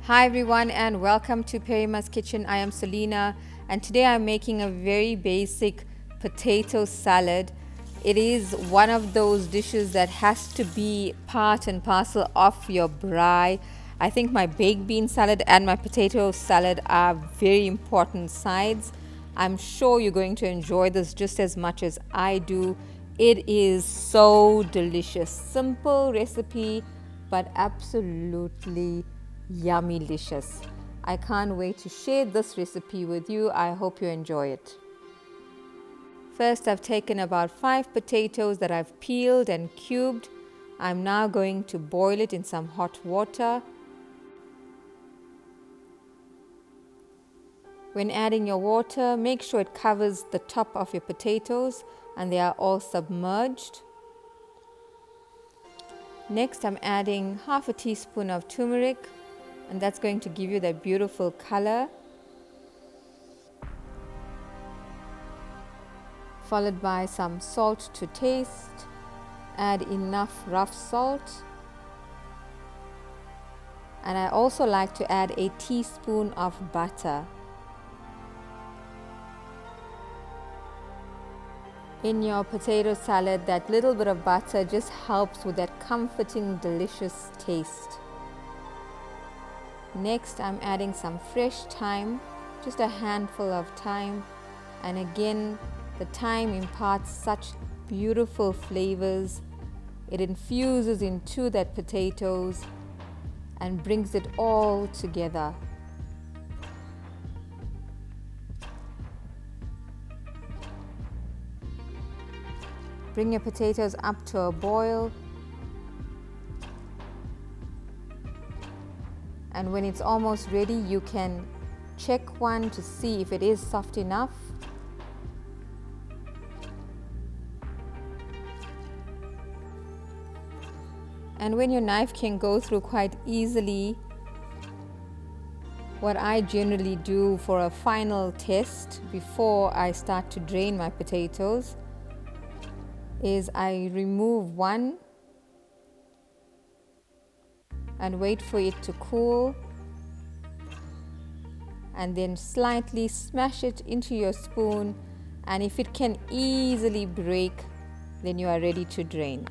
Hi everyone and welcome to Perima's Kitchen. I am Selena and today I'm making a very basic potato salad. It is one of those dishes that has to be part and parcel of your braai. I think my baked bean salad and my potato salad are very important sides. I'm sure you're going to enjoy this just as much as I do. It is so delicious. Simple recipe, but absolutely yummy-licious. I can't wait to share this recipe with you. I hope you enjoy it. First, I've taken about 5 potatoes that I've peeled and cubed. I'm now going to boil it in some hot water. When adding your water, make sure it covers the top of your potatoes and they are all submerged. Next, I'm adding half a teaspoon of turmeric, and that's going to give you that beautiful color. Followed by some salt to taste. Add enough rough salt. And I also like to add a teaspoon of butter. In your potato salad, that little bit of butter just helps with that comforting, delicious taste. Next, I'm adding some fresh thyme, just a handful of thyme. And again, the thyme imparts such beautiful flavors. It infuses into that potatoes and brings it all together. Bring your potatoes up to a boil. And when it's almost ready, you can check one to see if it is soft enough. And when your knife can go through quite easily, what I generally do for a final test before I start to drain my potatoes is I remove one and wait for it to cool, and then slightly smash it into your spoon, and if it can easily break, then you are ready to drain.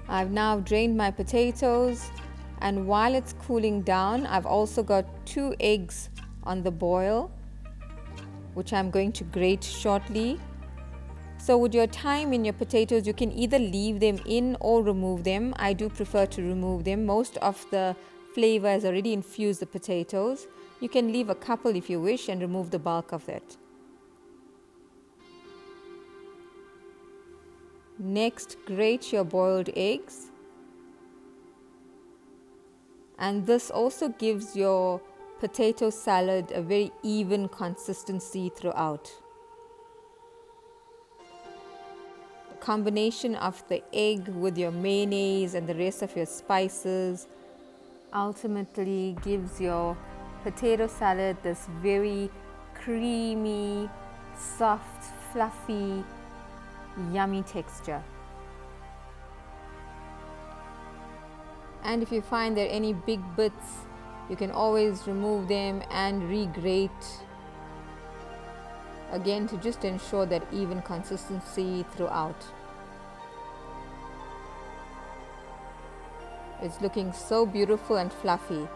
I've now drained my potatoes, and while it's cooling down, I've also got 2 eggs on the boil, which I'm going to grate shortly. So with your thyme in your potatoes, you can either leave them in or remove them. I do prefer to remove them. Most of the flavor has already infused the potatoes. You can leave a couple if you wish and remove the bulk of it. Next, grate your boiled eggs. And this also gives your potato salad a very even consistency throughout. Combination of the egg with your mayonnaise and the rest of your spices ultimately gives your potato salad this very creamy, soft, fluffy, yummy texture. And if you find there are any big bits, you can always remove them and regrate again to just ensure that even consistency throughout. It's looking so beautiful and fluffy.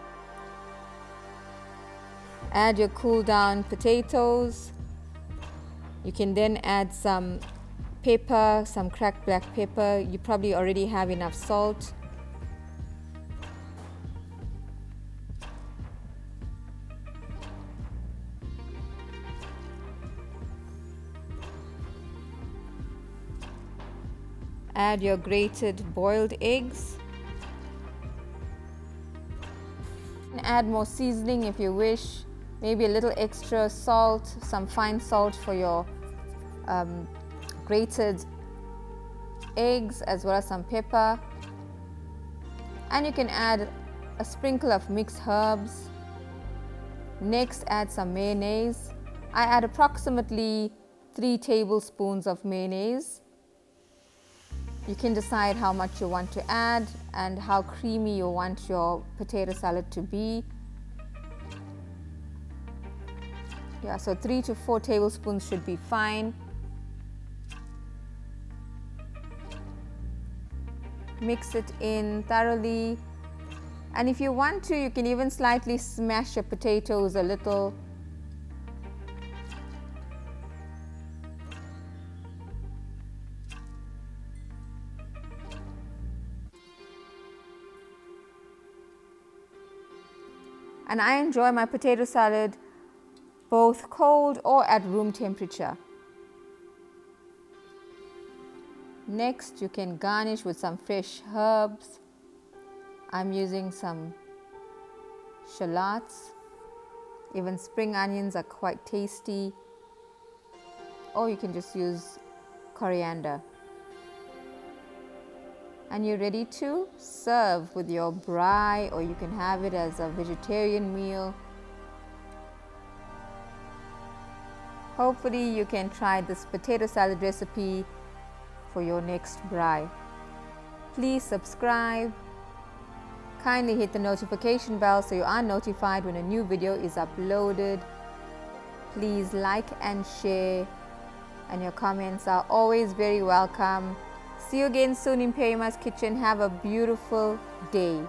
Add your cool down potatoes. You can then add some pepper, some cracked black pepper. You probably already have enough salt. Add your grated boiled eggs. Add more seasoning if you wish, maybe a little extra salt, some fine salt for your grated eggs, as well as some pepper. And you can add a sprinkle of mixed herbs. Next, add some mayonnaise. I add approximately 3 tablespoons of mayonnaise. You can decide how much you want to add and how creamy you want your potato salad to be. Yeah, so 3 to 4 tablespoons should be fine. Mix it in thoroughly. And if you want to, you can even slightly smash your potatoes a little. And I enjoy my potato salad both cold or at room temperature. Next, you can garnish with some fresh herbs. I'm using some shallots. Even spring onions are quite tasty. Or you can just use coriander. And you're ready to serve with your braai, or you can have it as a vegetarian meal. Hopefully you can try this potato salad recipe for your next braai. Please subscribe. Kindly hit the notification bell so you are notified when a new video is uploaded. Please like and share, and your comments are always very welcome. See you again soon in Perima's kitchen. Have a beautiful day.